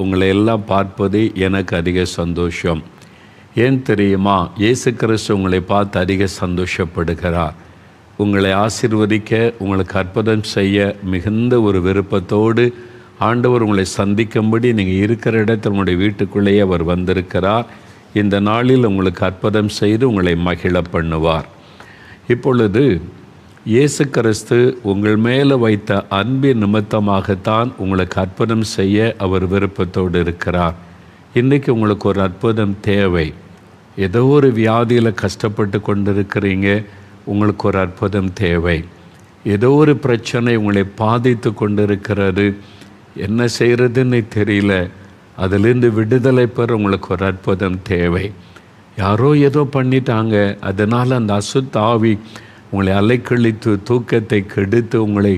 உங்களை எல்லாம் பார்ப்பது எனக்கு அதிக சந்தோஷம். ஏன் தெரியுமா? இயேசு கிறிஸ்து உங்களை பார்த்து அதிக சந்தோஷப்படுகிறார். உங்களை ஆசீர்வதிக்க, உங்களுக்கு அற்புதம் செய்ய மிகுந்த ஒரு விருப்பத்தோடு ஆண்டவர் உங்களை சந்திக்கும்படி நீங்கள் இருக்கிற இடத்தில் உங்களுடைய வீட்டுக்குள்ளேயே அவர் வந்திருக்கிறார். இந்த நாளில் உங்களுக்கு அற்புதம் செய்து உங்களை மகிழ பண்ணுவார். இப்பொழுது இயேசு கிறிஸ்து உங்கள் மேலே வைத்த அன்பின் நிமித்தமாகத்தான் உங்களுக்கு அற்புதம் செய்ய அவர் விருப்பத்தோடு இருக்கிறார். இன்றைக்கி உங்களுக்கு ஒரு அற்புதம் தேவை. ஏதோ ஒரு வியாதியில் கஷ்டப்பட்டு கொண்டிருக்கிறீங்க, உங்களுக்கு ஒரு அற்புதம் தேவை. ஏதோ ஒரு பிரச்சனை உங்களை பாதித்து கொண்டிருக்கிறது, என்ன செய்கிறதுன்னு தெரியல, அதிலிருந்து விடுதலை பெற உங்களுக்கு ஒரு அற்புதம் தேவை. யாரோ ஏதோ பண்ணிட்டாங்க, அதனால் அந்த அசுத்த ஆவி உங்களை அலைக்கழித்து தூக்கத்தை கெடுத்து உங்களை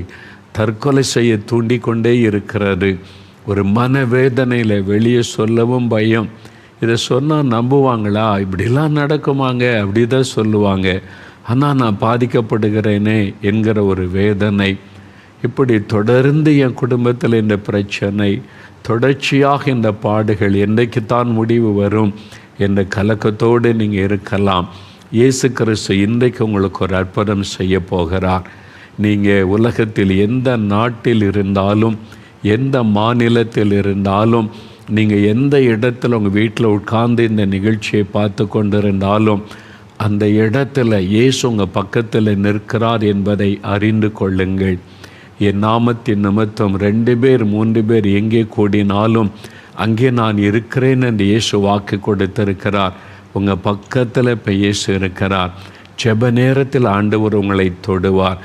தற்கொலை செய்ய தூண்டிக்கொண்டே இருக்கிறது. ஒரு மனவேதனையில் வெளியே சொல்லவும் பயம். இதை சொன்னால் நம்புவாங்களா? இப்படிலாம் நடக்குமாங்க, அப்படி தான் சொல்லுவாங்க, ஆனால் நான் பாதிக்கப்படுகிறேனே என்கிற ஒரு வேதனை. இப்படி தொடர்ந்து என் குடும்பத்தில் இந்த பிரச்சனை, தொடர்ச்சியாக இந்த பாடுகள், என்றைக்குத்தான் முடிவு வரும் என்ற கலக்கத்தோடு நீங்கள் இருக்கலாம். இயேசு கிறிஸ்து இன்றைக்கு உங்களுக்கு ஒரு அற்புதம் செய்ய போகிறார். நீங்கள் உலகத்தில் எந்த நாட்டில் இருந்தாலும், எந்த மாநிலத்தில் இருந்தாலும், நீங்கள் எந்த இடத்துல உங்கள் வீட்டில் உட்கார்ந்து இந்த நிகழ்ச்சியை பார்த்து கொண்டிருந்தாலும், அந்த இடத்துல இயேசு உங்கள் பக்கத்தில் நிற்கிறார் என்பதை அறிந்து கொள்ளுங்கள். என் நாமத்தின் நிமித்தம் 2 பேர் 3 பேர் எங்கே கூடினாலும் அங்கே நான் இருக்கிறேன் என்று இயேசு வாக்கு கொடுத்திருக்கிறார். உங்கள் பக்கத்தில் இப்போ இயேசு இருக்கிறார். ஜெப நேரத்தில் ஆண்டவர் உங்களை தொடுவார்.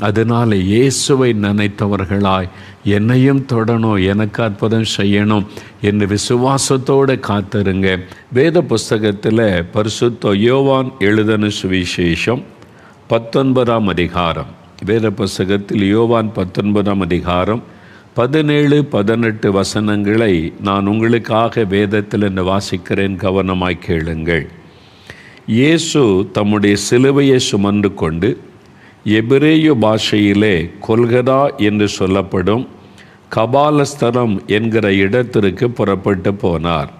அதனால் இயேசுவை நினைத்தவர்களாய் என்னையும் தொடணும், எனக்கு அற்புதம் செய்யணும் என்று விசுவாசத்தோடு காத்திருங்க. வேத புஸ்தகத்தில் பரிசுத்த யோவான் எழுதின சுவிசேஷம் 19ஆம் அதிகாரம், வேத புஸ்தகத்தில் யோவான் 19ஆம் அதிகாரம் 17-18 வசனங்களை நான் உங்களுக்காக வேதத்தில் இருந்து வாசிக்கிறேன், கவனமாய் கேளுங்கள். இயேசு தம்முடைய சிலுவையை சுமந்து கொண்டு எபிரேய பாஷையிலே கொல்கதா என்று சொல்லப்படும் கபாலஸ்தலம் என்கிற இடத்திற்கு புறப்பட்டு போனார்.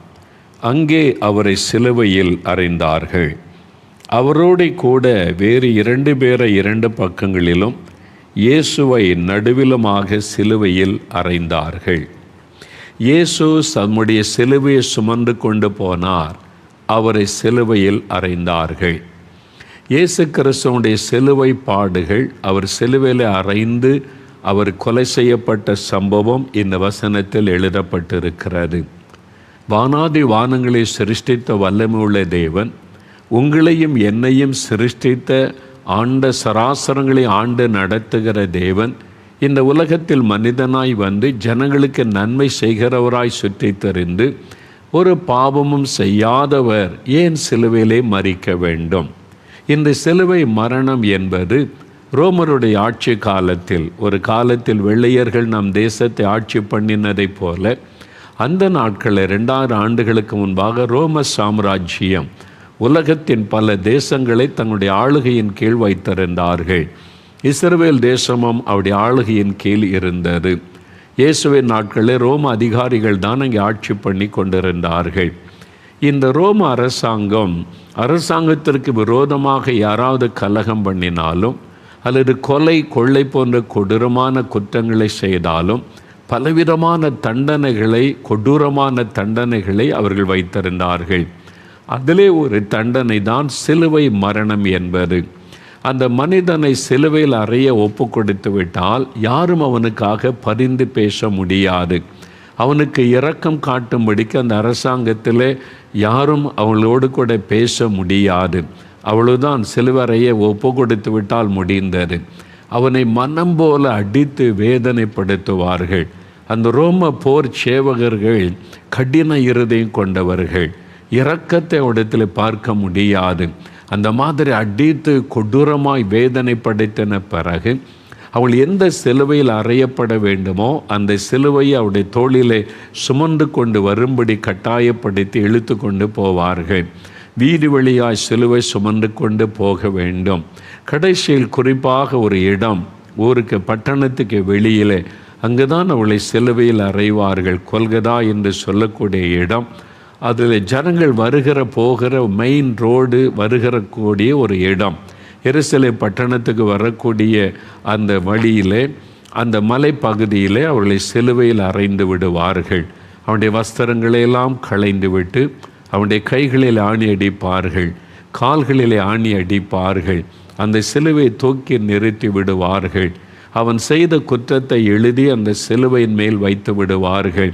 அங்கே அவரை சிலுவையில் அறைந்தார்கள். அவரோடு கூட வேறு 2 பேரை 2 பக்கங்களிலும், இயேசுவை நடுவிலுமாக சிலுவையில் அறைந்தார்கள். இயேசு தம்முடைய சிலுவையை சுமந்து கொண்டு போனார். அவரை சிலுவையில் அறைந்தார்கள். இயேசு கிறிஸ்துவுடைய சிலுவை பாடுகள், அவர் சிலுவையில் அறைந்து அவர் கொலை செய்யப்பட்ட சம்பவம் இந்த வசனத்தில் எழுதப்பட்டிருக்கிறது. வானாதி வானங்களை சிருஷ்டித்த வல்லமையுள்ள தேவன், உங்களையும் என்னையும் சிருஷ்டித்த ஆண்ட சராசரங்களை ஆண்டு நடத்துகிற தேவன், இந்த உலகத்தில் மனிதனாய் வந்து ஜனங்களுக்கு நன்மை செய்கிறவராய் சுற்றி தெரிந்து ஒரு பாவமும் செய்யாதவர் ஏன் சிலுவையிலே மரிக்க வேண்டும்? இந்த சிலுவை மரணம் என்பது ரோமருடைய ஆட்சி காலத்தில், ஒரு காலத்தில் வெள்ளையர்கள் நம் தேசத்தை ஆட்சி பண்ணினதைப் போல, அந்த நாட்களில் 2000 ஆண்டுகளுக்கு முன்பாக ரோம சாம்ராஜ்யம் உலகத்தின் பல தேசங்களை தங்களுடைய ஆளுகையின் கீழ் வைத்திருந்தார்கள். இஸ்ரவேல் தேசமும் அவருடைய ஆளுகையின் கீழ் இருந்தது. இயேசுவின் நாட்களில் ரோம அதிகாரிகள் தான் அங்கே ஆட்சி பண்ணி கொண்டிருந்தார்கள். இந்த ரோம அரசாங்கத்திற்கு விரோதமாக யாராவது கலகம் பண்ணினாலும் அல்லது கொலை கொள்ளை போன்ற கொடூரமான குற்றங்களை செய்தாலும் பலவிதமான தண்டனைகளை, கொடூரமான தண்டனைகளை அவர்கள் வைத்திருந்தார்கள். அதிலே ஒரு தண்டனை தான் சிலுவை மரணம் என்பது. அந்த மனிதனை சிலுவையில் அறைய ஒப்பு கொடுத்து விட்டால் யாரும் அவனுக்காக பரிந்து பேச முடியாது. அவனுக்கு இரக்கம் காட்டும்படிக்கு அந்த அரசாங்கத்தில் யாரும் அவளோடு கூட பேச முடியாது. அவ்வளவுதான், சிலுவறையை ஒப்பு கொடுத்து விட்டால் முடிந்தது. அவனை மனம் போல அடித்து வேதனைப்படுத்துவார்கள். அந்த ரோம போர் சேவகர்கள் கடின இருதயம் கொண்டவர்கள், இரக்கத்தை அவரிடத்தில் பார்க்க முடியாது. அந்த மாதிரி அடித்து கொடூரமாய் வேதனைப்படுத்தின பிறகு அவள் எந்த சிலுவையில் அறையப்பட வேண்டுமோ அந்த சிலுவையை அவருடைய தோளிலே சுமந்து கொண்டு வரும்படி கட்டாயப்படுத்தி இழுத்து கொண்டு போவார்கள். வீதி வழியாய் சிலுவை சுமந்து கொண்டு போக வேண்டும். கடைசியில் குறிப்பாக ஒரு இடம், ஊருக்கு பட்டணத்துக்கு வெளியிலே அங்குதான் அவளை சிலுவையில் அறைவார்கள். கொல்கதா என்று சொல்லக்கூடிய இடம். அதில் ஜனங்கள் வருகிற போகிற மெயின் ரோடு வருகிற கூடிய ஒரு இடம். எருசலேம் பட்டணத்துக்கு வரக்கூடிய அந்த வழியிலே, அந்த மலைப்பகுதியிலே அவர்களை சிலுவையில் அறைந்து விடுவார்கள். அவனுடைய வஸ்திரங்களையெல்லாம் களைந்து விட்டு அவனுடைய கைகளில் ஆணி அடிப்பார்கள், கால்களிலே ஆணி அடிப்பார்கள். அந்த சிலுவையை தூக்கி நிறுத்தி விடுவார்கள். அவன் செய்த குற்றத்தை எழுதி அந்த சிலுவையின் மேல் வைத்து விடுவார்கள்.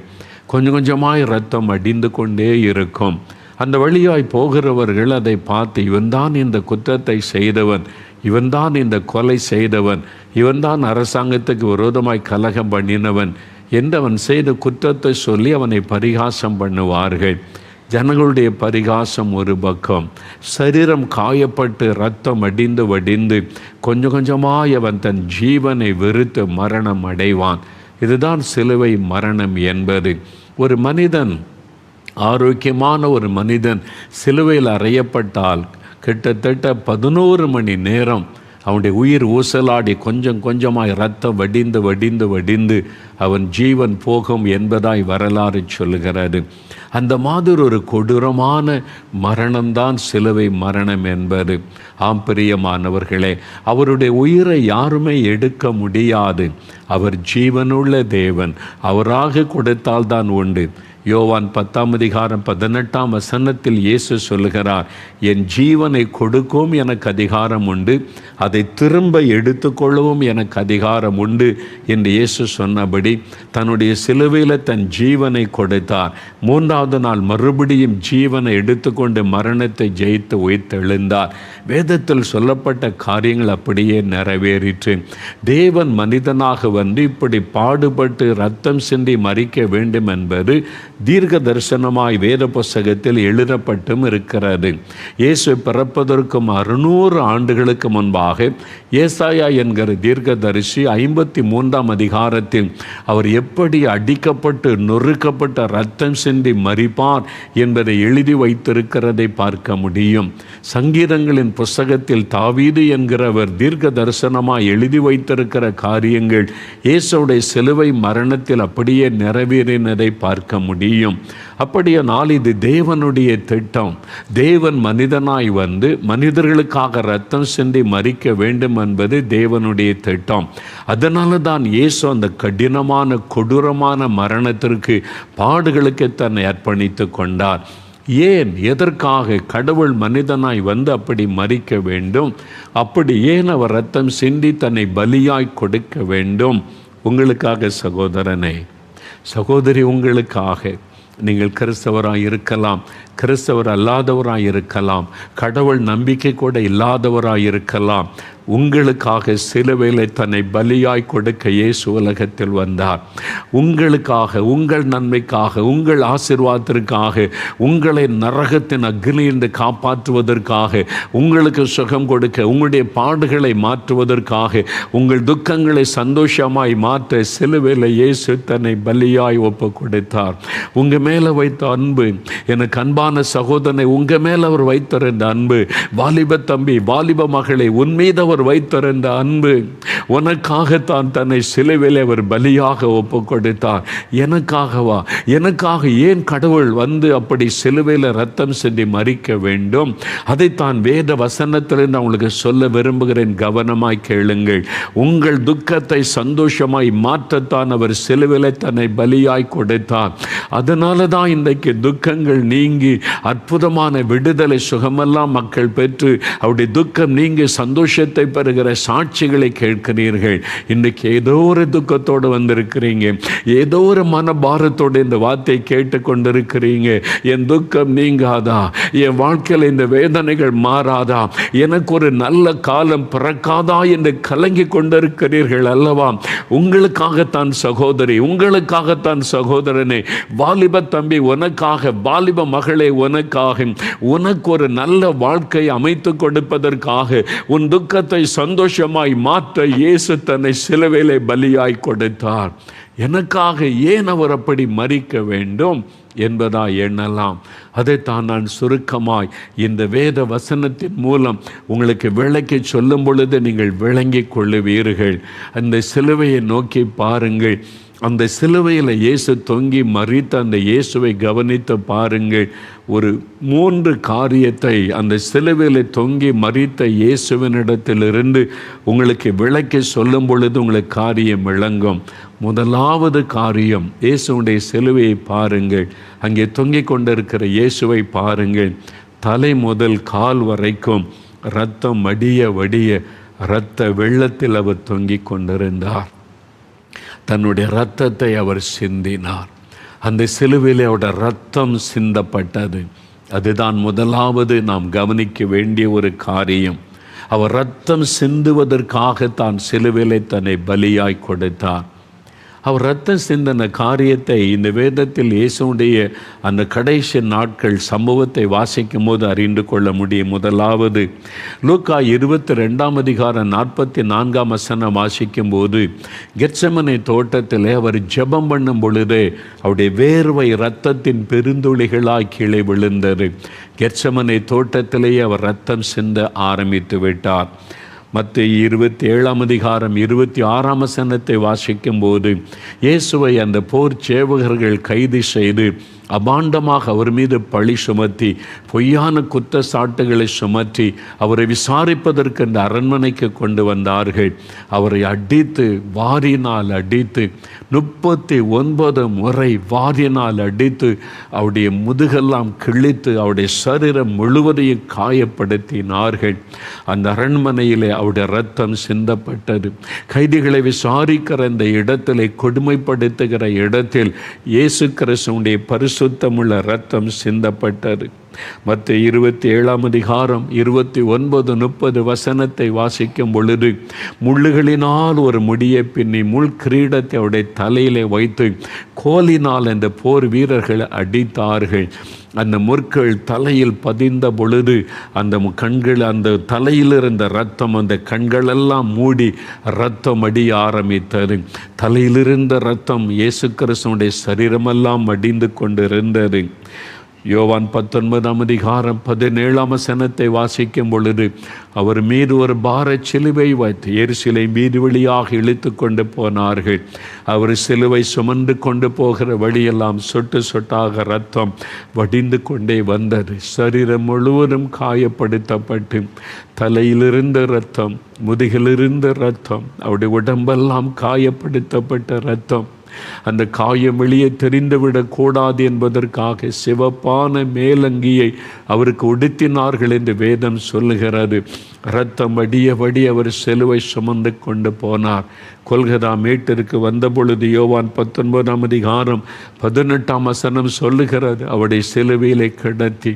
கொஞ்சம் கொஞ்சமாய் இரத்தம் அடிந்து கொண்டே இருக்கும். அந்த வழியாய் போகிறவர்கள் அதை பார்த்து, இவன்தான் இந்த குற்றத்தை செய்தவன், இவன்தான் இந்த கொலை செய்தவன், இவன்தான் அரசாங்கத்துக்கு விரோதமாய் கலகம் பண்ணினவன் என்று அவன் செய்த குற்றத்தை சொல்லி அவனை பரிகாசம் பண்ணுவார்கள். ஜனங்களுடைய பரிகாசம் ஒரு பக்கம், சரீரம் காயப்பட்டு இரத்தம் அடிந்து வடிந்து கொஞ்சம் கொஞ்சமாய் அவன் தன் ஜீவனை வெறுத்து மரணம் அடைவான். இதுதான் சிலுவை மரணம் என்பது. ஒரு மனிதன், ஆரோக்கியமான ஒரு மனிதன் சிலுவையில் அறையப்பட்டால் கிட்டத்தட்ட 11 மணி நேரம் அவனுடைய உயிர் ஊசலாடி கொஞ்சம் கொஞ்சமாய் இரத்தம் வடிந்து வடிந்து வடிந்து அவன் ஜீவன் போகும் என்பதாய் வரலாறு சொல்லுகிறது. அந்த மாதிரி ஒரு கொடூரமான மரணம்தான் சிலுவை மரணம் என்பது. பிரியமானவர்களே, அவருடைய உயிரை யாருமே எடுக்க முடியாது. அவர் ஜீவனுள்ள தேவன். அவராக கொடுத்தால்தான் உண்டு. யோவான் 10:18 இயேசு சொல்லுகிறார், என் ஜீவனை கொடுக்கவும் எனக்கு அதிகாரம் உண்டு, அதை திரும்ப எடுத்துக்கொள்ளவும் எனக்கு அதிகாரம் உண்டு என்று இயேசு சொன்னபடி தன்னுடைய சிலுவையில் தன் ஜீவனை கொடுத்தார். 3ஆவது நாள் மறுபடியும் ஜீவனை எடுத்துக்கொண்டு மரணத்தை ஜெயித்து உயிர்த்தெழுந்தார். வேதத்தில் சொல்லப்பட்ட காரியங்கள் அப்படியே நிறைவேறிற்று. தேவன் மனிதனாக வந்து இப்படி பாடுபட்டு இரத்தம் சிந்தி மரிக்க வேண்டும் என்பது தீர்க்க தரிசனமாய் வேத புஸ்தகத்தில் எழுதப்பட்டும் இருக்கிறது. இயேசு பிறப்பதற்கும் 600 ஆண்டுகளுக்கு முன்பாக ஏசாயா என்கிற தீர்க்க தரிசி 53ஆம் அதிகாரத்தில் அவர் எப்படி அடிக்கப்பட்டு நொறுக்கப்பட்ட இரத்தம் சிந்தி மரிப்பார் என்பதை எழுதி வைத்திருக்கிறதை பார்க்க முடியும். சங்கீதங்களின் புஸ்தகத்தில் தாவீது என்கிறவர் தீர்க்க தரிசனமாய் எழுதி வைத்திருக்கிற காரியங்கள் இயேசுவுடைய சிலுவை மரணத்தில் அப்படியே நிறைவேறினதை பார்க்க முடியும். அப்படியானால் இது தேவனுடைய திட்டம். தேவன் மனிதனாய் வந்து மனிதர்களுக்காக இரத்தம் சிந்தி மரிக்க வேண்டும் என்பது தேவனுடைய திட்டம். அதனால தான் இயேசு அந்த கடினமான கொடூரமான மரணத்திற்கு பாடுகளுக்கு தன்னை அர்ப்பணித்து கொண்டார். ஏன், எதற்காக கடவுள் மனிதனாய் வந்து அப்படி மரிக்க வேண்டும்? அப்படி ஏன் அவர் இரத்தம் சிந்தி தன்னை பலியாய் கொடுக்க வேண்டும்? உங்களுக்காக சகோதரனே, சகோதரி, உங்களுக்காக. நீங்கள் கிறிஸ்தவராய் இருக்கலாம், கிறிஸ்தவர் அல்லாதவராய் இருக்கலாம், கடவுள் நம்பிக்கை கூட இல்லாதவராய் இருக்கலாம். உங்களுக்காக சிலுவையிலே தன்னை பலியாய் கொடுக்க இயேசு உலகத்தில் வந்தார். உங்களுக்காக, உங்கள் நன்மைக்காக, உங்கள் ஆசீர்வாதத்திற்காக, உங்களை நரகத்தின் அக்னியிலிருந்து காப்பாற்றுவதற்காக, உங்களுக்கு சுகம் கொடுக்க, உங்களுடைய பாடுகளை மாற்றுவதற்காக, உங்கள் துக்கங்களை சந்தோஷமாய் மாற்ற சிலுவையில் இயேசு தன்னை பலியாய் ஒப்பு கொடுத்தார். உங்கள் மேலே வைத்த அன்பு, எனக்கு அன்பான சகோதரனை, உங்கள் மேலே அவர் வைத்திருந்த அன்பு, வாலிப தம்பி, வாலிப மகளை, உன்மீது அவர் வைத்திருந்த அன்பு, உனக்காகத்தான் தன்னை சிலுவையில் அவர் பலியாக ஒப்பு கொடுத்தார். எனக்காகவா? எனக்காக ஏன் கடவுள் வந்து அப்படி சிலுவையில் இரத்தம் சிந்தி மரிக்க வேண்டும்? அதைத்தான் வேத வசனத்திலிருந்து உங்களுக்கு சொல்ல விரும்புகிறேன். கவனமாய் கேளுங்கள். உங்கள் துக்கத்தை சந்தோஷமாய் மாற்றத்தான் அவர் சிலுவையில் தன்னை பலியாய் கொடுத்தார். அதனால தான் இன்றைக்கு துக்கங்கள் நீங்கி அற்புதமான விடுதலை சுகமெல்லாம் மக்கள் பெற்று அவருடைய துக்கம் நீங்கி சந்தோஷத்தை பெறுகிற சாட்சிகளை கேட்கிறீர்கள். இன்றைக்கு ஏதோ ஒரு துக்கத்தோடு வந்திருக்கிறீங்க, ஏதோ ஒரு மனபாரத்தோடு இந்த வார்த்தை கேட்டு கொண்டிருக்கிறீங்க. என் துக்கம் நீங்காதா? என் வாழ்க்கையில் இந்த வேதனைகள் மாறாதா? எனக்கு ஒரு நல்ல காலம் பிறக்காதா என்று கலங்கி கொண்டிருக்கிறீர்கள் அல்லவா? உங்களுக்காகத்தான் சகோதரி, உங்களுக்காகத்தான் சகோதரனே, வாலிப தம்பி உனக்காக, வாலிப மகளே உனக்காக, உனக்கு ஒரு நல்ல வாழ்க்கை அமைத்து கொடுப்பதற்காக, உன் துக்கத்தை துக்கத்தை சந்தோஷமாய் மாற்ற இயேசு தன்னை சிலுவையிலே பலியாய் கொடுத்தார். எனக்காக ஏன் அவர் அப்படி மரிக்க வேண்டும் என்பதாய் எண்ணலாம். அதைத்தான் நான் சுருக்கமாய் இந்த வேத வசனத்தின் மூலம் உங்களுக்கு விளக்கி சொல்லும் பொழுது நீங்கள் விளங்கிக் கொள்ளுவீர்கள். அந்த சிலுவையை நோக்கி பாருங்கள். அந்த சிலுவையில் இயேசு தொங்கி மரித்த அந்த இயேசுவை கவனித்து பாருங்கள். ஒரு 3 காரியத்தை அந்த சிலுவையில் தொங்கி மரித்த இயேசுவினிடத்திலிருந்து உங்களுக்கு விளக்கி சொல்லும் பொழுது உங்களுக்கு காரியம் விளங்கும். முதலாவது காரியம், இயேசுடைய சிலுவையை பாருங்கள். அங்கே தொங்கிக் கொண்டிருக்கிற இயேசுவை பாருங்கள். தலை முதல் கால் வரைக்கும் இரத்தம் வடிய வடிய இரத்த வெள்ளத்தில் அவர் தொங்கிக் கொண்டிருந்தார். தன்னுடைய இரத்தத்தை அவர் சிந்தினார். அந்த சிலுவையில் அவருடைய இரத்தம் சிந்தப்பட்டது. அதுதான் முதலாவது நாம் கவனிக்க வேண்டிய ஒரு காரியம். அவர் இரத்தம் சிந்துவதற்காக தான் சிலுவையிலே தன்னை பலியாய் கொடுத்தார். அவர் இரத்தம் சிந்தின காரியத்தை இந்த வேதத்தில் இயேசுடைய அந்த கடைசி நாட்கள் சம்பவத்தை வாசிக்கும் போது அறிந்து கொள்ள முடியும். முதலாவது லூக்கா 22:44 வசனம் வாசிக்கும் போது, கெத்செமனே தோட்டத்தில் அவர் ஜெபம் பண்ணும் பொழுது அவருடைய வேர்வை இரத்தத்தின் பெருந்துளிகளாய் கீழே விழுந்தது. கெத்செமனே தோட்டத்திலேயே அவர் இரத்தம் சிந்த ஆரம்பித்து விட்டார். மத்தேயு 27:26 வசனத்தை வாசிக்கும் போது, இயேசுவை அந்த போர் சேவகர்கள் கைது செய்து அபாண்டமாக அவர் மீது பழி சுமத்தி பொய்யான குற்றச்சாட்டுகளை சுமத்தி அவரை விசாரிப்பதற்கு அந்த அரண்மனைக்கு கொண்டு வந்தார்கள். அவரை அடித்து வாரினால் அடித்து 39 முறை வாரினால் அடித்து அவருடைய முதுகெல்லாம் கிழித்து அவருடைய சரீரம் முழுவதையும் காயப்படுத்தினார்கள். அந்த அரண்மனையிலே அவருடைய இரத்தம் சிந்தப்பட்டது. கைதிகளை விசாரிக்கிற இந்த இடத்திலே, கொடுமைப்படுத்துகிற இடத்தில் இயேசு கிறிஸ்துவுடைய பரிசுத்தமுள்ள இரத்தம் சிந்தப்பட்டது. மத்தேயு 27:29-30 வசனத்தை வாசிக்கும் பொழுது, முள்ளுகளினால் ஒரு முடியை பின்னி முள் கிரீடத்தை அவருடைய தலையிலே வைத்து கோலினால் அந்த போர் வீரர்களை அடித்தார்கள். அந்த முற்கள் தலையில் பதிந்த பொழுது அந்த கண்கள், அந்த தலையில் இருந்த இரத்தம் அந்த கண்களெல்லாம் மூடி இரத்தம் அடிய ஆரம்பித்தது. தலையிலிருந்த இரத்தம் இயேசு கிறிஸ்துவுடைய சரீரமெல்லாம் அடிந்து கொண்டிருந்தது. யோவான் 19:17 வசனத்தை வாசிக்கும் பொழுது, அவர் மீது ஒரு பாரச் சிலுவை வைத்து எருசலேம் வீதி வழியாக இழுத்து கொண்டு போனார்கள். அவர் சிலுவை சுமந்து கொண்டு போகிற வழியெல்லாம் சொட்டு சொட்டாக இரத்தம் வடிந்து கொண்டே வந்தது. சரீரம் முழுவதும் காயப்படுத்தப்பட்டு தலையிலிருந்த இரத்தம், முதுகிலிருந்த இரத்தம், அவருடைய உடம்பெல்லாம் காயப்படுத்தப்பட்ட இரத்தம். அந்த காயம் வெளியே தெரிந்துவிடக்கூடாது என்பதற்காக சிவப்பான மேலங்கியை அவருக்கு உடுத்தினார்கள் என்று வேதம் சொல்லுகிறது. இரத்தம் வடிய வடிய அவர் சிலுவை சுமந்து கொண்டு போனார். கொல்கதா மேட்டிற்கு வந்த பொழுது யோவான் 19:18 வசனம் சொல்லுகிறது, அவருடைய சிலுவையிலே கிடத்தி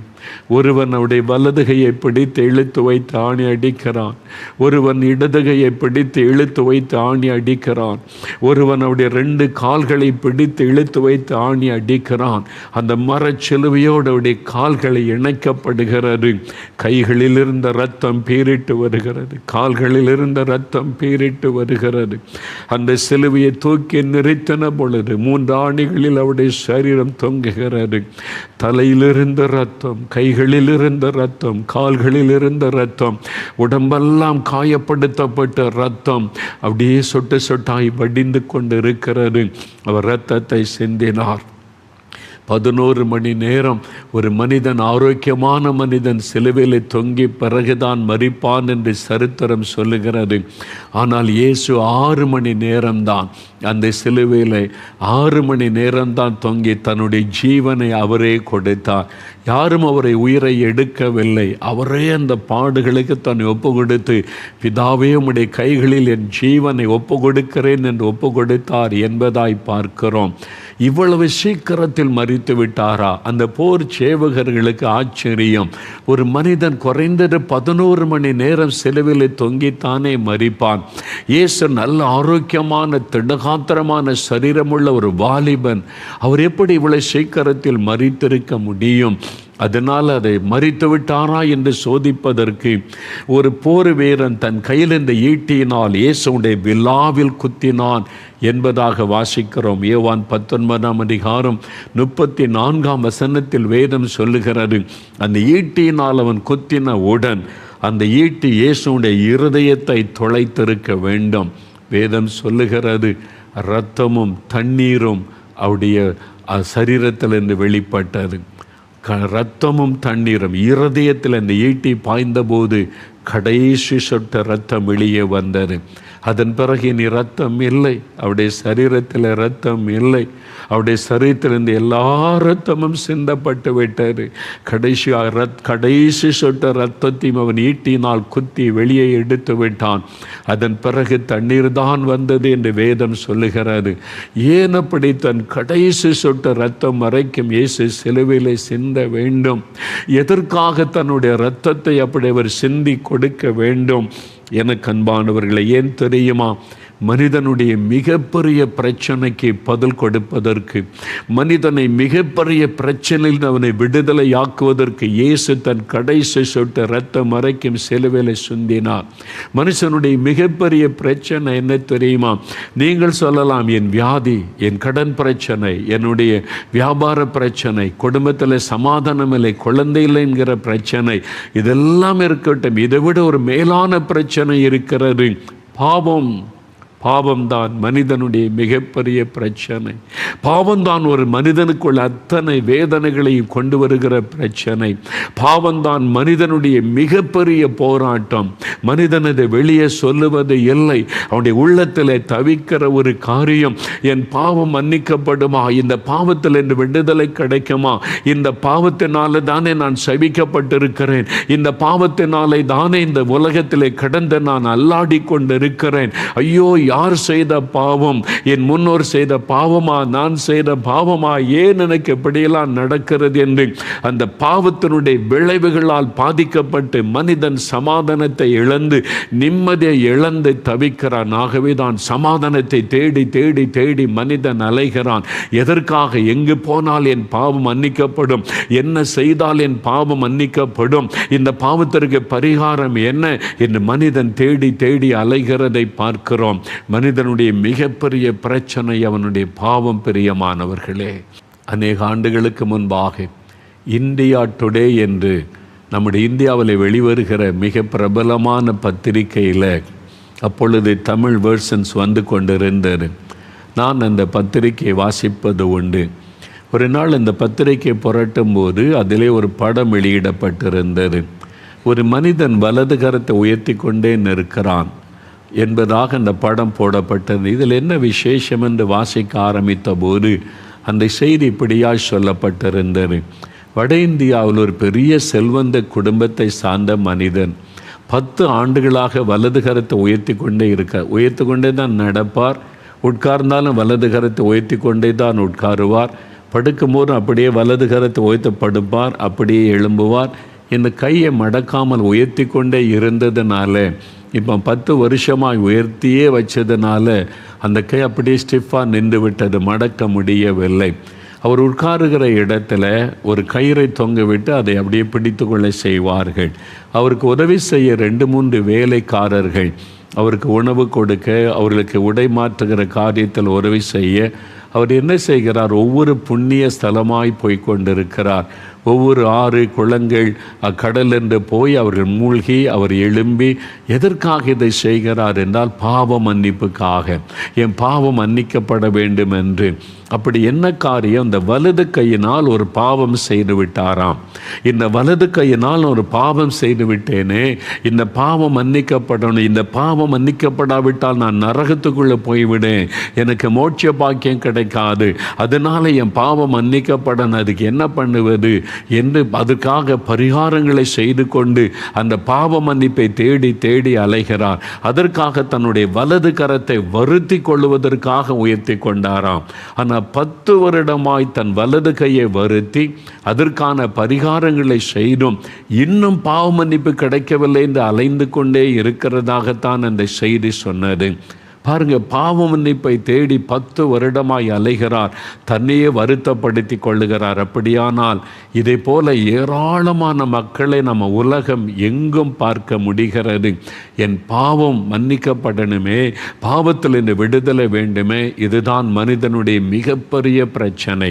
ஒருவன் அவருடைய வலதுகையை பிடித்து இழுத்து வைத்து ஆணி அடிக்கிறான், ஒருவன் இடதுகையை பிடித்து இழுத்து வைத்து ஆணி அடிக்கிறான், ஒருவன் அவருடைய 2 கால்களை பிடித்து இழுத்து வைத்து ஆணி அடிக்கிறான். அந்த மரச்சிலுவையோடு அவருடைய கால்களை இணைக்கப்படுகிறது. கைகளில் இருந்த இரத்தம் பீரிட்டு வருகிறது, கால்களில் இருந்த இரத்தம் பீரிட்டு வருகிறது. அந்த சிலுவையை தூக்கி நிறுத்தின பொழுது 3 ஆணிகளில் அவருடைய சரீரம் தொங்குகிறது. தலையிலிருந்த இரத்தம், கைகளில் இருந்த இரத்தம், கால்களில் இருந்த இரத்தம், உடம்பெல்லாம் காயப்படுத்தப்பட்ட இரத்தம் அப்படியே சொட்டு சொட்டாய் வடிந்து கொண்டு இருக்கிறது. அவர் இரத்தத்தை சிந்தினார். 11 மணி நேரம் ஒரு மனிதன், ஆரோக்கியமான மனிதன் சிலுவையில் தொங்கி பிறகுதான் மரிப்பான் என்று சரித்திரம் சொல்லுகிறது. ஆனால் இயேசு 6 மணி நேரம்தான் அந்த சிலுவையில் 6 மணி நேரம்தான் தொங்கி தன்னுடைய ஜீவனை அவரே கொடுத்தார். யாரும் அவரை உயிரை எடுக்கவில்லை. அவரே அந்த பாடுகளுக்கு தன்னை ஒப்பு கொடுத்து, பிதாவே உம்முடைய கைகளில் என் ஜீவனை ஒப்பு கொடுக்கிறேன் என்று ஒப்பு கொடுத்தார் என்பதாய் பார்க்கிறோம். இவ்வளவு சீக்கிரத்தில் மரித்து விட்டாரா? அந்த போர் சேவகர்களுக்கு ஆச்சரியம். ஒரு மனிதன் குறைந்தது 11 மணி நேரம் சிலுவையில் தொங்கித்தானே மரிப்பான். இயேசு நல்ல ஆரோக்கியமான திடகாத்திரமான சரீரமுள்ள ஒரு வாலிபன், அவர் எப்படி இவ்வளவு சீக்கிரத்தில் மரித்திருக்க முடியும்? அதனால் அதை மறித்து விட்டாரா என்று சோதிப்பதற்கு ஒரு போர் வீரன் தன் கையில் இந்த ஈட்டியினால் இயேசுவுடைய விலாவில் குத்தினான் என்பதாக வாசிக்கிறோம். யோவான் 19:34 வேதம் சொல்லுகிறது, அந்த ஈட்டியினால் அவன் குத்தின உடன் அந்த ஈட்டி இயேசுவுடைய இருதயத்தை துளைத்திருக்க வேண்டும். வேதம் சொல்லுகிறது, இரத்தமும் தண்ணீரும் அவருடைய சரீரத்திலிருந்து வெளிப்பட்டது. இரத்தமும் தண்ணீரும் இருதயத்தில் அந்த ஈட்டி பாய்ந்தபோது கடைசி சொட்ட இரத்தம் வெளியே வந்தது. அதன் பிறகு இனி இரத்தம் இல்லை, அவருடைய சரீரத்தில் இரத்தம் இல்லை. அவருடைய சரீரத்திலிருந்து எல்லா இரத்தமும் சிந்தப்பட்டு விட்டார். கடைசி சொட்ட இரத்தத்தையும் அவன் ஈட்டினால் குத்தி வெளியே எடுத்து விட்டான். அதன் பிறகு தண்ணீர் தான் வந்தது என்று வேதம் சொல்லுகிறது. ஏன் அப்படி தன் கடைசி சொட்ட இரத்தம் வரைக்கும் இயேசு சிலுவையிலே சிந்த வேண்டும்? எதற்காக தன்னுடைய இரத்தத்தை அப்படி அவர் சிந்தி கொடுக்க வேண்டும்? எனக்கு அன்பானவர்களை, ஏன் தெரியுமா? மனிதனுடைய மிகப்பெரிய பிரச்சனைக்கு பதில் கொடுப்பதற்கு, மனிதனை மிகப்பெரிய பிரச்சனையில் அவனை விடுதலையாக்குவதற்கு இயேசு தன் கடைசி சொட்ட இரத்தம் மறைக்கும் சிலுவையிலே சிந்தினார். மனுஷனுடைய மிகப்பெரிய பிரச்சனை என்ன தெரியுமா? நீங்கள் சொல்லலாம், என் வியாதி, என் கடன் பிரச்சனை, என்னுடைய வியாபார பிரச்சனை, குடும்பத்தில் சமாதானம் இல்லை, குழந்தை இல்லை என்கிற பிரச்சனை, இதெல்லாம் இருக்கட்டும். இதை விட ஒரு மேலான பிரச்சனை இருக்கிறது, பாவம். பாவம்தான் மனிதனுடைய மிகப்பெரிய பிரச்சனை. பாவம்தான் ஒரு மனிதனுக்குள்ள அத்தனை வேதனைகளையும் கொண்டு வருகிற பிரச்சனை. பாவம்தான் மனிதனுடைய மிகப்பெரிய போராட்டம். மனிதனதை வெளியே சொல்லுவது இல்லை. அவனுடைய உள்ளத்தில் தவிக்கிற ஒரு காரியம், என் பாவம் மன்னிக்கப்படுமா? இந்த பாவத்தில் என்று விடுதலை கிடைக்குமா? இந்த பாவத்தினால தானே நான் சபிக்கப்பட்டிருக்கிறேன். இந்த பாவத்தினாலே தானே இந்த உலகத்திலே கடந்து நான் அல்லாடி கொண்டிருக்கிறேன். ஐயோ, யார் செய்த பாவம்? என் முன்னோர் செய்த பாவமா? நான் செய்த பாவமா? ஏன் எனக்கு இப்படியெல்லாம் நடக்கிறது என்று அந்த பாவத்தினுடைய விளைவுகளால் பாதிக்கப்பட்டு மனிதன் சமாதானத்தை இழந்து, நிம்மதியை இழந்து தவிக்கிறான். ஆகவே தான் சமாதானத்தை தேடி தேடி தேடி மனிதன் அலைகிறான். எதற்காக? எங்கு போனால் என் பாவம் மன்னிக்கப்படும், என்ன செய்தால் என் பாவம் மன்னிக்கப்படும், இந்த பாவத்திற்கு பரிகாரம் என்ன என்று மனிதன் தேடி தேடி அலைகிறதை பார்க்கிறோம். மனிதனுடைய மிகப்பெரிய பிரச்சனை அவனுடைய பாவம். பிரியமானவர்களே, அநேக ஆண்டுகளுக்கு முன்பாக இந்தியா டுடே என்று நம்முடைய இந்தியாவில் வெளிவருகிற மிக பிரபலமான பத்திரிகையில் அப்பொழுது தமிழ் வெர்ஷன்ஸ் வந்து கொண்டிருந்தது. நான் அந்த பத்திரிகையை வாசிப்பது உண்டு. ஒரு நாள் அந்த பத்திரிகை புரட்டும் போது அதிலே ஒரு படம் வெளியிடப்பட்டிருந்தது. ஒரு மனிதன் வலது கரத்தை உயர்த்தி கொண்டே நிற்கிறான் என்பதாக அந்த படம் போடப்பட்டது. இதில் என்ன விசேஷம் என்று வாசிக்க ஆரம்பித்த போது அந்த செய்தி இப்படியாய் சொல்லப்பட்டிருந்தது. வட இந்தியாவில் ஒரு பெரிய செல்வந்த குடும்பத்தை சார்ந்த மனிதன் 10 ஆண்டுகளாக வலது கரத்தை உயர்த்தி கொண்டே தான் நடப்பார். உட்கார்ந்தாலும் வலது கரத்தை உயர்த்தி கொண்டே தான் உட்காருவார். படுக்கும்போது அப்படியே வலது கரத்தை உயர்த்தி படுப்பார், அப்படியே எழும்புவார். இந்த கையை மடக்காமல் உயர்த்தி கொண்டே இருந்ததுனால, இப்போ 10 வருஷமாக உயர்த்தியே வச்சதுனால அந்த கை அப்படியே ஸ்டிஃபாக நின்று விட்டது, மடக்க முடியவில்லை. அவர் உட்காருகிற இடத்துல ஒரு கயிறை தொங்க விட்டு அதை அப்படியே பிடித்து கொள்ள செய்வார்கள். அவருக்கு உதவி செய்ய 2-3 வேலைக்காரர்கள் அவருக்கு உணவு கொடுக்க, அவர்களுக்கு உடை மாற்றுகிற காரியத்தில் உதவி செய்ய அவர் என்ன செய்கிறார்? ஒவ்வொரு புண்ணிய ஸ்தலமாய் போய்கொண்டிருக்கிறார். ஒவ்வொரு ஆறு குளங்கள் கடல் என்று போய் அவர்கள் மூழ்கி அவர் எழும்பி எதற்காக இதை செய்கிறார் என்றால் பாவ மன்னிப்புக்காக, என் பாவம் மன்னிக்கப்பட வேண்டும் என்று. அப்படி என்ன காரியம்? இந்த வலது கையினால் ஒரு பாவம் செய்து விட்டாராம். இந்த வலது கையினால் ஒரு பாவம் செய்து விட்டேனே, இந்த பாவம் மன்னிக்கப்படணும், இந்த பாவம் மன்னிக்கப்படாவிட்டால் நான் நரகத்துக்குள்ளே போய்விடேன், எனக்கு மோட்ச பாக்கியம் கிடைக்காது, அதனால என் பாவம் மன்னிக்கப்படணும், அதுக்கு என்ன பண்ணுவது என்று அதற்காக பரிகாரங்களை செய்து கொண்டு அந்த பாவ மன்னிப்பை தேடி தேடி அலைகிறார். அதற்காக தன்னுடைய வலது கரத்தை வருத்தி கொள்வதற்காக உயர்த்தி கொண்டாராம். ஆனால் 10 வருடமாய் தன் வலது கையை வருத்தி அதற்கான பரிகாரங்களை செய்தும் இன்னும் பாவ மன்னிப்பு கிடைக்கவில்லை என்று அலைந்து கொண்டே இருக்கிறதாகத்தான் அந்த செய்தி சொன்னது. பாருங்க, பாவ மன்னிப்பை தேடி 10 வருடமாய் அலைகிறார், தன்னையே வருத்தப்படுத்தி கொள்ளுகிறார். அப்படியானால் இதை போல ஏராளமான மக்களை நம்ம உலகம் எங்கும் பார்க்க முடிகிறது. என் பாவம் மன்னிக்கப்படணுமே, பாவத்தில் இந்த விடுதலை வேண்டுமே. இதுதான் மனிதனுடைய மிகப்பெரிய பிரச்சனை.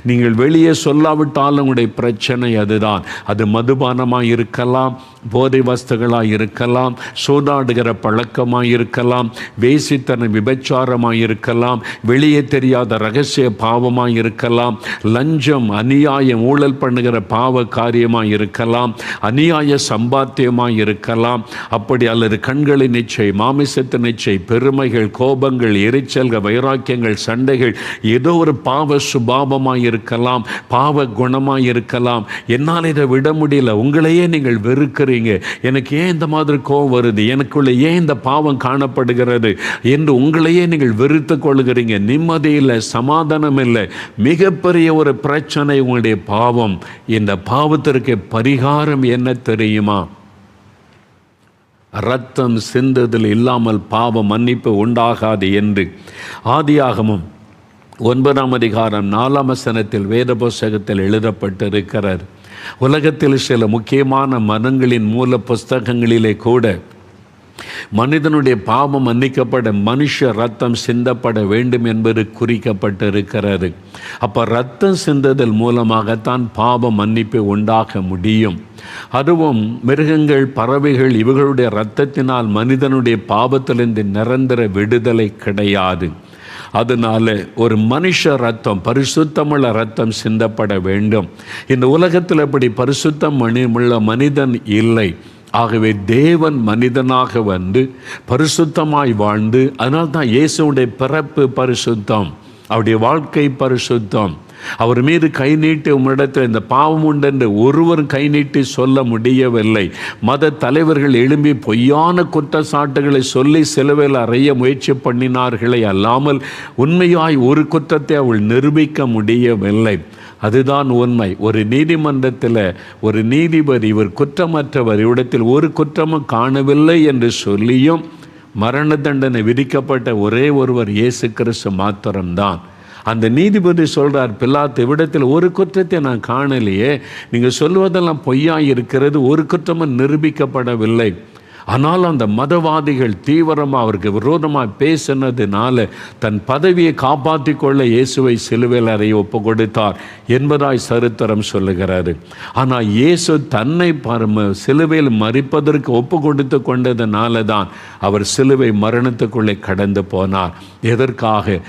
நீங்கள் வெளியே சொல்லாவிட்டால் உங்களுடைய பிரச்சனை அதுதான். அது மதுபானமாக இருக்கலாம், போதை வஸ்துகளாக இருக்கலாம், சூதாடுகிற பழக்கமாக இருக்கலாம், வேசித்தன விபச்சாரமாக இருக்கலாம், வெளியே தெரியாத ரகசிய பாவமாக இருக்கலாம், லஞ்சம் அநியாயம் ஊழல் பண்ணுகிற பாவ காரியமாக இருக்கலாம், அநியாய சம்பாத்தியமாக இருக்கலாம். அப்படி அல்லது கண்களின் இச்சை, மாமிசத்தின் இச்சை, பெருமைகள், கோபங்கள், எரிச்சல்கள், வைராக்கியங்கள், சண்டைகள், ஏதோ ஒரு பாவ சுபாவமாக இருக்கலாம், பாவ குணமாக இருக்கலாம். என்னால் இதை விட முடியல, உங்களையே நீங்கள் வெறுக்கிறீங்க, எனக்கு ஏன் இந்த மாதிரி கோபம் வருது, எனக்குள்ள ஏன் இந்த பாவம் காணப்படுகிறது என்று உங்களையே நீங்கள் வெறுத்து கொள்கிறீங்க. நிம்மதி இல்லை, சமாதானம் இல்லை, மிகப்பெரிய ஒரு பிரச்சனை உங்களுடைய பாவம். இந்த பாவத்திற்கு பரிகாரம் என்ன தெரியுமா? இரத்தம் சிந்துதல் இல்லாமல் பாவ மன்னிப்பு உண்டாகாது என்று ஆதியாகமம் 9ஆம் அதிகாரம் 4ஆம் வசனத்தில் வேத புஸ்தகத்தில் எழுதப்பட்டிருக்கிறார். உலகத்தில் சில முக்கியமான மதங்களின் மூல புஸ்தகங்களிலே கூட மனிதனுடைய பாவம் மன்னிக்கப்பட மனுஷ ரத்தம் சிந்தப்பட வேண்டும் என்பது குறிக்கப்பட்டிருக்கிறது. அப்போ ரத்தம் சிந்துதல் மூலமாகத்தான் பாவ மன்னிப்பு உண்டாக முடியும். அதுவும் மிருகங்கள், பறவைகள் இவர்களுடைய இரத்தத்தினால் மனிதனுடைய பாவத்திலிருந்து நிரந்தர விடுதலை கிடையாது. அதனால ஒரு மனுஷ ரத்தம், பரிசுத்தமுள்ள ரத்தம் சிந்தப்பட வேண்டும். இந்த உலகத்தில் அப்படி பரிசுத்தம் உள்ள மனிதன் இல்லை. ஆகவே தேவன் மனிதனாக வந்து பரிசுத்தமாய் வாழ்ந்து, அதனால்தான் இயேசுடைய பிறப்பு பரிசுத்தம், அவருடைய வாழ்க்கை பரிசுத்தம். அவர் மீது கை நீட்டி உம்மிடத்தில் இந்த பாவம் உண்டென்று ஒருவர் கை நீட்டி சொல்ல முடியவில்லை. மத தலைவர்கள் எழும்பி பொய்யான குற்றச்சாட்டுகளை சொல்லி சிலுவையில் அறைய முயற்சி பண்ணினார்களே அல்லாமல் உண்மையாய் ஒரு குற்றத்தை அவள் நிரூபிக்க முடியவில்லை. அதுதான் உண்மை. ஒரு நீதிமன்றத்தில் ஒரு நீதிபதி இவர் குற்றமற்றவர், இவ்விடத்தில் ஒரு குற்றமும் காணவில்லை என்று சொல்லியும் மரண தண்டனை விதிக்கப்பட்ட ஒரே ஒருவர் இயேசு கிறிஸ்து மாத்திரம்தான். அந்த நீதிபதி சொல்கிறார், பிலாத்து, இவ்விடத்தில் ஒரு குற்றத்தை நான் காணலையே, நீங்கள் சொல்வதெல்லாம் பொய்யா இருக்கிறது, ஒரு குற்றமும் நிரூபிக்கப்படவில்லை. ஆனால் அந்த மதவாதிகள் தீவிரமாக அவருக்கு விரோதமாக பேசினதுனால தன் பதவியை காப்பாற்றி கொள்ள இயேசுவை சிலுவையில் அறைய ஒப்பு கொடுத்தார் என்பதாய் சரித்திரம் சொல்லுகிறாரு. ஆனால் இயேசு தன்னை சிலுவையில் மறிப்பதற்கு ஒப்பு கொடுத்து கொண்டதுனால தான் அவர் சிலுவை மரணத்துக்குள்ளே கடந்து போனார். எதற்காக?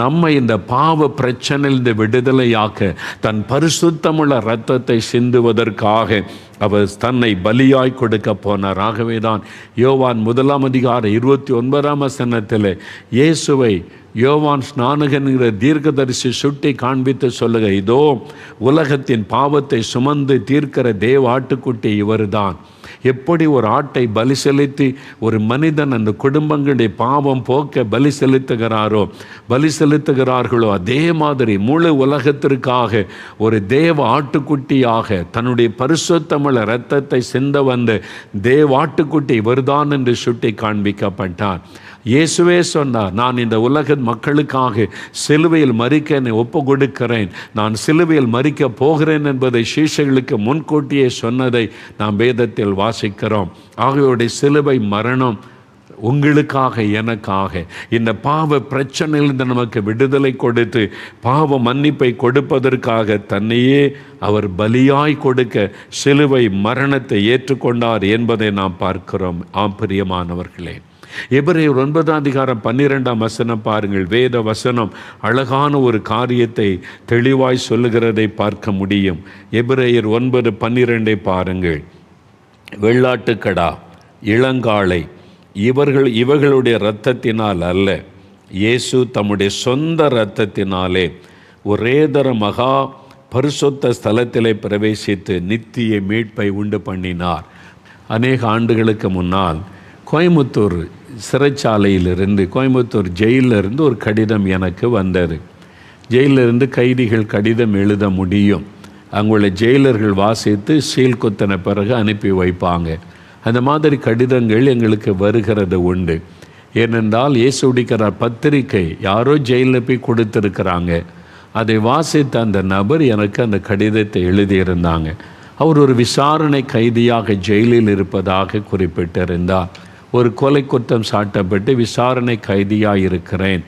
நம்மை இந்த பாவ பிரச்சனையிலிருந்து விடுதலையாக்க தன் பரிசுத்தமுள்ள இரத்தத்தை சிந்துவதற்காக அவர் தன்னை பலியாய் கொடுக்க போனார். ஆகவே தான் யோவான் 1ஆம் அதிகாரம் 29ஆம் வசனத்தில் இயேசுவை யோவான் ஸ்நானகன்கிற தீர்க்கதரிசி சுட்டி காண்பித்து சொல்லுக, இதோ உலகத்தின் பாவத்தை சுமந்து தீர்க்கிற தேவ ஆட்டுக்குட்டி இவர்தான். எப்படி ஒரு ஆட்டை பலி செலுத்தி ஒரு மனிதன் அந்த குடும்பங்களுடைய பாவம் போக்க பலி செலுத்துகிறார்களோ அதே மாதிரி முழு உலகத்திற்காக ஒரு தேவ ஆட்டுக்குட்டியாக தன்னுடைய பரிசுத்தமுள்ள இரத்தத்தை சிந்த வந்த தேவ ஆட்டுக்குட்டி இவர்தான் என்று சுட்டி காண்பிக்கப்பட்டார். இயேசுவே சொன்னார், நான் இந்த உலக மக்களுக்காக சிலுவையில் மரிக்க என்னை ஒப்பு கொடுக்கிறேன், நான் சிலுவையில் மரிக்க போகிறேன் என்பதை சீஷர்களுக்கு முன்கூட்டியே சொன்னதை நாம் வேதத்தில் வாசிக்கிறோம். ஆகியோருடைய சிலுவை மரணம் உங்களுக்காக, எனக்காக இந்த பாவ பிரச்சனையிலிருந்து நமக்கு விடுதலை கொடுத்து பாவ மன்னிப்பை கொடுப்பதற்காக தன்னையே அவர் பலியாய் கொடுக்க சிலுவை மரணத்தை ஏற்றுக்கொண்டார் என்பதை நாம் பார்க்கிறோம். பிரியமானவர்களே, எபிரேயர் 9ஆம் அதிகாரம் 12ஆம் வசனம் பாருங்கள். வேத வசனம் அழகான ஒரு காரியத்தை தெளிவாய் சொல்லுகிறதை பார்க்க முடியும். எபிரேயர் 9:12 பாருங்கள். வெள்ளாட்டுக்கடா, இளங்காளை இவர்களுடைய இரத்தத்தினால் அல்ல, இயேசு தம்முடைய சொந்த இரத்தத்தினாலே ஒரேதர மகா பரிசுத்த ஸ்தலத்திலே பிரவேசித்து நித்திய மீட்பை உண்டு பண்ணினார். அநேக ஆண்டுகளுக்கு முன்னால் கோயம்புத்தூர் சிறைச்சாலையிலிருந்து, கோயம்புத்தூர் ஜெயிலிருந்து ஒரு கடிதம் எனக்கு வந்தது. ஜெயிலிருந்து கைதிகள் கடிதம் எழுத முடியும். அங்குள்ள ஜெயிலர்கள் வாசித்து சீல் குத்தின பிறகு அனுப்பி வைப்பாங்க. அந்த மாதிரி கடிதங்கள் எங்களுக்கு வருகிறது உண்டு. ஏனென்றால் இயேசு உடிக்கிறார் பத்திரிக்கை யாரோ ஜெயிலில் போய் கொடுத்துருக்கிறாங்க. அதை வாசித்த அந்த நபர் எனக்கு அந்த கடிதத்தை எழுதியிருந்தாங்க. அவர் ஒரு விசாரணை கைதியாக ஜெயிலில் இருப்பதாக குறிப்பிட்டிருந்தார். ஒரு கொலை குற்றம் சாட்டப்பட்டு விசாரணை கைதியாக இருக்கிறேன்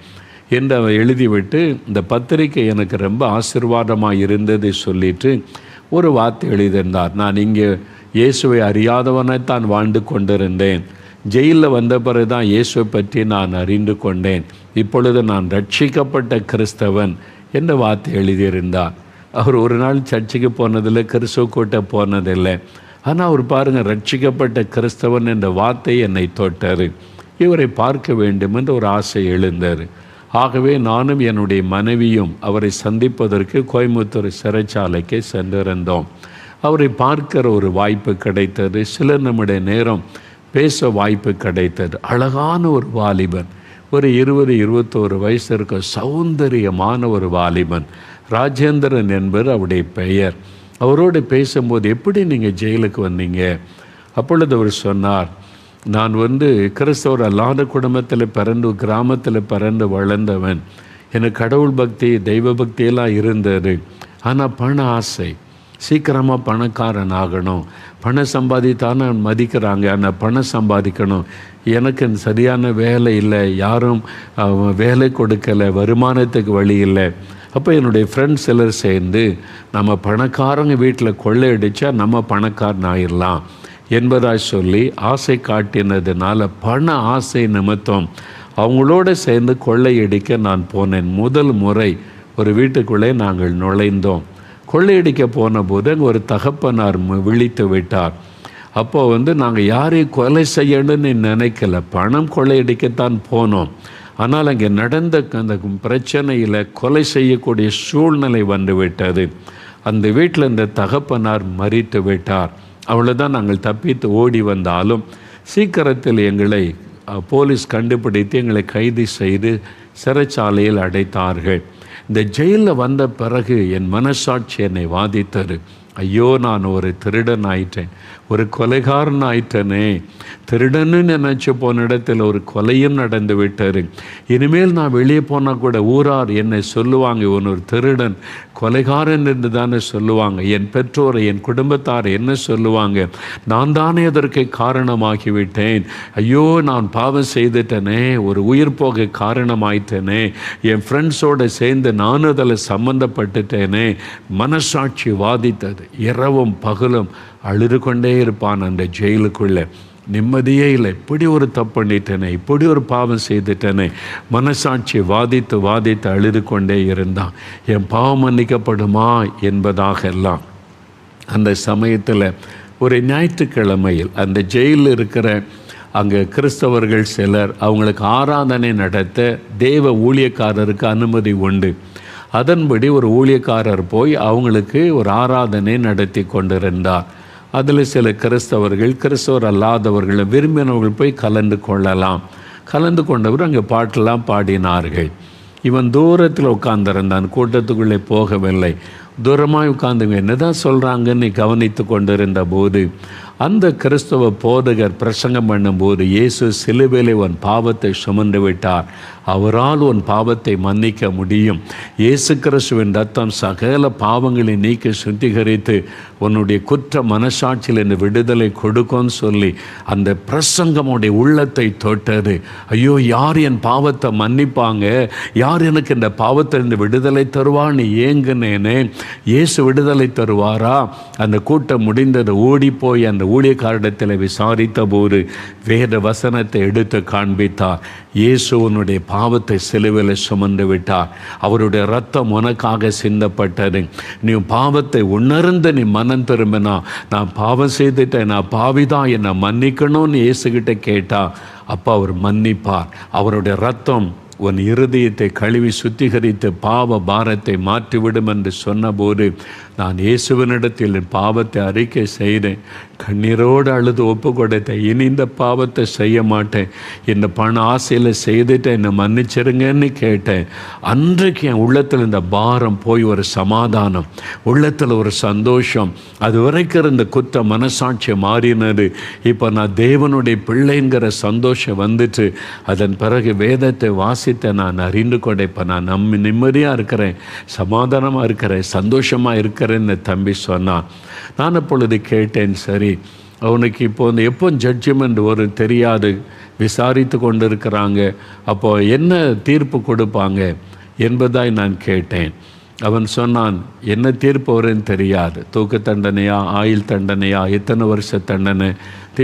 என்று அவர் எழுதிவிட்டு, இந்த பத்திரிக்கை எனக்கு ரொம்ப ஆசீர்வாதமாக இருந்ததை சொல்லிட்டு ஒரு வார்த்தை எழுதியிருந்தார். நான் இங்கே இயேசுவை அறியாதவனைத்தான் வாழ்ந்து கொண்டிருந்தேன். ஜெயிலில் வந்த பிறகு தான் இயேசுவை பற்றி நான் அறிந்து கொண்டேன். இப்பொழுது நான் ரட்சிக்கப்பட்ட கிறிஸ்தவன் என்ற வார்த்தை எழுதியிருந்தார். அவர் ஒரு நாள் சர்ச்சுக்கு போனதில்லை, கிறிஸ்துவ கூட்ட போனதில்லை. ஆனால் அவர் பாருங்கள், ரட்சிக்கப்பட்ட கிறிஸ்தவன் என்ற வார்த்தை என்னை தொட்டார். இவரை பார்க்க வேண்டும் என்று ஒரு ஆசை எழுந்தார். ஆகவே நானும் என்னுடைய மனைவியும் அவரை சந்திப்பதற்கு கோயம்புத்தூர் சிறைச்சாலைக்கு சென்றிருந்தோம். அவரை பார்க்கிற ஒரு வாய்ப்பு கிடைத்தது. சில நம்முடைய நேரம் பேச வாய்ப்பு கிடைத்தது. அழகான ஒரு வாலிபன், ஒரு 20-21 வயசு இருக்க சௌந்தரியமான ஒரு வாலிபன், ராஜேந்திரன் என்பது அவருடைய பெயர். அவரோடு பேசும்போது, எப்படி நீங்கள் ஜெயிலுக்கு வந்தீங்க? அப்பொழுது அவர் சொன்னார், நான் கிறிஸ்தவர் அல்லாத குடும்பத்தில் பிறந்து கிராமத்தில் பிறந்து வளர்ந்தவன். எனக்கு கடவுள் பக்தி தெய்வ பக்தியெல்லாம் இருந்தது. ஆனால் பண ஆசை, சீக்கிரமாக பணக்காரன் ஆகணும், பணம் சம்பாதித்தானே மதிக்கிறாங்க, ஆனால் பணம் சம்பாதிக்கணும். எனக்கு சரியான வேலை இல்லை, யாரும் வேலை கொடுக்கலை, வருமானத்துக்கு வழி இல்லை. அப்போ என்னுடைய ஃப்ரெண்ட்ஸ் சிலர் சேர்ந்து நம்ம பணக்காரங்க வீட்டில் கொள்ளையடித்தா நம்ம பணக்காரன் ஆயிடலாம் என்பதாய் சொல்லி ஆசை காட்டினதுனால பண ஆசை நிமித்தம் அவங்களோட சேர்ந்து கொள்ளையடிக்க நான் போனேன். முதல் முறை ஒரு வீட்டுக்குள்ளே நாங்கள் நுழைந்தோம். கொள்ளையடிக்க போன போது அங்கே ஒரு தகப்பனார் விழித்து விட்டார். அப்போது நாங்கள் யாரையும் கொலை செய்யணும்னு நினைக்கல, பணம் கொள்ளையடிக்கத்தான் போனோம். ஆனால் அங்கே நடந்த அந்த பிரச்சனையில் கொலை செய்யக்கூடிய சூழ்நிலை வந்து விட்டது. அந்த வீட்டில் இந்த தகப்பனார் மரித்து விட்டார். அவ்வளோதான், நாங்கள் தப்பித்து ஓடி வந்தாலும் சீக்கிரத்தில் எங்களை போலீஸ் கண்டுபிடித்து எங்களை கைது செய்து சிறைச்சாலையில் அடைத்தார்கள். இந்த ஜெயிலில் வந்த பிறகு என் மனசாட்சி என்னை வாதித்தது. ஐயோ, நான் ஒரு திருடன் ஆயிட்டேன், ஒரு கொலைகாரன் ஆயிட்டனே. திருடன்னு நினச்சி போன இடத்துல ஒரு கொலையும் நடந்து விட்டார். இனிமேல் நான் வெளியே போனால் கூட ஊரார் என்னை சொல்லுவாங்க, இவன் ஒரு திருடன் கொலைகாரன் என்று தானே சொல்லுவாங்க. என் பெற்றோரை என் குடும்பத்தார் என்ன சொல்லுவாங்க? நான் தானே அதற்கு காரணமாகிவிட்டேன். ஐயோ, நான் பாவம் செய்துட்டனே, ஒரு உயிர் போக காரணமாயிட்டனே, என் ஃப்ரெண்ட்ஸோடு சேர்ந்து நானும் அதில் சம்மந்தப்பட்டுட்டேனே. மனசாட்சி வாதித்தது. இரவும் பகலும் அழுது கொண்டே இருப்பான் அந்த ஜெயிலுக்குள்ளே. நிம்மதியே இல்லை, இப்படி ஒரு தப்பு பண்ணிட்டேனே, இப்படி ஒரு பாவம் செய்துட்டேனே. மனசாட்சி வாதித்து வாதித்து அழுது கொண்டே இருந்தான். என் பாவம் மன்னிக்கப்படுமா என்பதாக எல்லாம். அந்த சமயத்தில் ஒரு ஞாயிற்றுக்கிழமையில் அந்த ஜெயிலில் இருக்கிற அங்கே கிறிஸ்தவர்கள் சிலர் அவங்களுக்கு ஆராதனை நடத்த தேவ ஊழியக்காரருக்கு அனுமதி உண்டு. அதன்படி ஒரு ஊழியக்காரர் போய் அவங்களுக்கு ஒரு ஆராதனை நடத்தி கொண்டிருந்தார். அதில் சில கிறிஸ்தவர் அல்லாதவர்கள் விரும்பினவர்கள் போய் கலந்து கொள்ளலாம். கலந்து கொண்டவர் அங்கே பாட்டெல்லாம் பாடினார்கள். இவன் தூரத்தில் உட்கார்ந்திருந்தான், கூட்டத்துக்குள்ளே போகவில்லை. தூரமாக உட்கார்ந்துங்க என்னதான் சொல்கிறாங்கன்னு கவனித்து கொண்டிருந்த போது அந்த கிறிஸ்தவ போதகர் பிரசங்கம் பண்ணும்போது, இயேசு சிலுவையிலே உன் பாவத்தை சுமந்து விட்டார், அவரால் உன் பாவத்தை மன்னிக்க முடியும், இயேசு கிறிஸ்துவின் ரத்தம் சகல பாவங்களை நீக்கி சுத்திகரித்து உன்னுடைய குற்ற மனசாட்சியில் இந்த விடுதலை கொடுக்கும்னு சொல்லி அந்த பிரசங்கமுடைய உள்ளத்தை தொட்டது. ஐயோ, யார் என் பாவத்தை மன்னிப்பாங்க, யார் எனக்கு இந்த பாவத்தை இந்த விடுதலை தருவான்னு ஏங்குனேனே, இயேசு விடுதலை தருவாரா? அந்த கூட்டம் முடிந்தது. ஓடி போய் அந்த ஊழியக்காரிடத்தில் விசாரித்த போது வேத வசனத்தை எடுத்து காண்பித்தார். இயேசு உன்னுடைய பாவத்தை சிலுவையில் சுமந்து விட்டார், அவருடைய ரத்தம் உனக்காக சிந்தப்பட்டது. நீ பாவத்தை உணர்ந்து நீ மனம் திரும்பினா, நான் பாவம் செய்துட்டேன், நான் பாவிதான், என்னை மன்னிக்கணும்னு இயேசுகிட்ட கேட்டா அப்போ அவர் மன்னிப்பார். அவருடைய ரத்தம் உன் இருதயத்தை கழுவி சுத்திகரித்து பாவ பாரத்தை மாற்றிவிடும் என்று சொன்னபோது நான் இயேசுவினிடத்தில் என் பாவத்தை அறிக்கை செய்தேன். கண்ணீரோடு அழுது ஒப்பு கொடுத்தேன். இனி இந்த பாவத்தை செய்ய மாட்டேன், இந்த பண ஆசையில் செய்துட்டு என்னை மன்னிச்சிருங்கன்னு கேட்டேன். அன்றைக்கு என் உள்ளத்தில் இந்த பாரம் போய் ஒரு சமாதானம், உள்ளத்தில் ஒரு சந்தோஷம், அது வரைக்கும் இருந்த குற்ற மனசாட்சி மாறினது. இப்போ நான் தேவனுடைய பிள்ளைங்கிற சந்தோஷம் வந்துட்டு அதன் பிறகு வேதத்தை வாசித்த நான் அறிந்து கொண்டேன். இப்போ நான் நிம்மதியாக இருக்கிறேன், சமாதானமாக இருக்கிறேன், சந்தோஷமாக இருக்கிறேன்னு தம்பி சொன்னான். நான் அப்பொழுது கேட்டேன், சரி அவனுக்கு இப்போ எப்போ ஜட்ஜ்மெண்ட் ஒரு தெரியாது, விசாரித்து கொண்டு இருக்கிறாங்க, அப்போது என்ன தீர்ப்பு கொடுப்பாங்க என்பதாய் நான் கேட்டேன். அவன் சொன்னான், என்ன தீர்ப்பு வருன்னு தெரியாது, தூக்கு தண்டனையா, ஆயுள் தண்டனையா, எத்தனை வருஷ தண்டனை.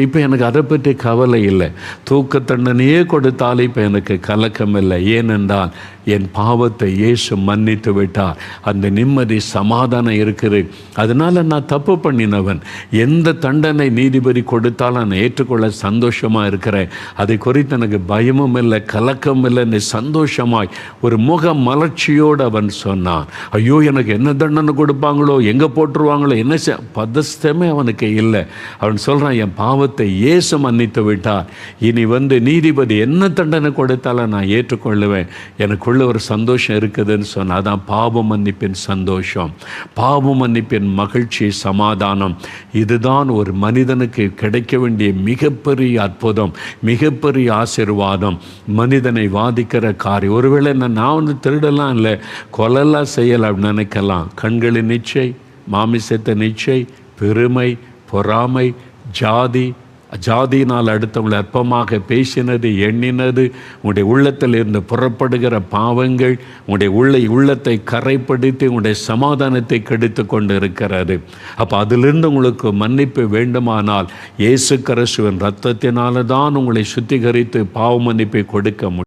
இப்போ எனக்கு அதை பற்றி கவலை இல்லை, தூக்க தண்டனையே கொடுத்தாலும் இப்போ எனக்கு கலக்கம் இல்லை. ஏனென்றால் என் பாவத்தை இயேசு மன்னித்து விட்டார். அந்த நிம்மதி சமாதானம் இருக்குது. அதனால் நான் தப்பு பண்ணினவன், எந்த தண்டனை நீதிபதி கொடுத்தாலும் நான் ஏற்றுக்கொள்ள சந்தோஷமாக இருக்கிறேன். அதை குறித்து எனக்கு பயமும் இல்லை, கலக்கம் இல்லை. சந்தோஷமாய் ஒரு முக மலர்ச்சியோடு அவன் சொன்னான். ஐயோ எனக்கு என்ன தண்டனை கொடுப்பாங்களோ, எங்கே போட்டுருவாங்களோ, என்ன பதஸ்தமே அவனுக்கு இல்லை. அவன் சொல்கிறான், என் பாவத்தை இயேசு மன்னித்து விட்டார், இனி நீதிபதி என்ன தண்டனை கொடுத்தாலும் நான் ஏற்றுக்கொள்ளுவேன், எனக்குள்ள ஒரு சந்தோஷம் இருக்குதுன்னு சொன்ன. அதான் பாவ மன்னிப்பின் சந்தோஷம், பாவ மன்னிப்பின் மகிழ்ச்சி, சமாதானம். இதுதான் ஒரு மனிதனுக்கு கிடைக்க வேண்டிய மிகப்பெரிய அற்புதம், மிகப்பெரிய ஆசீர்வாதம், மனிதனை வாதிக்கிற காரியம். ஒருவேளை நான் திருடலாம் இல்லை, கொலைலாம் செய்யலாம் அப்படின்னு நினைக்கலாம். கண்களின் நிச்சை, மாமிசத்தை நிச்சை, பெருமை, பொறாமை, ஜாதியினால் அடுத்தவங்களை அற்பமாக பேசினது, எண்ணினது, உங்களுடைய உள்ளத்தில் இருந்து புறப்படுகிற பாவங்கள் உங்களுடைய உள்ளத்தை கரைப்படுத்தி உங்களுடைய சமாதானத்தை கெடுத்து கொண்டு இருக்கிறது. அப்போ அதிலிருந்து உங்களுக்கு மன்னிப்பு வேண்டுமானால் இயேசு கிறிஸ்துவின் இரத்தத்தினால தான் உங்களை சுத்திகரித்து பாவ மன்னிப்பை கொடுக்க முடியும்.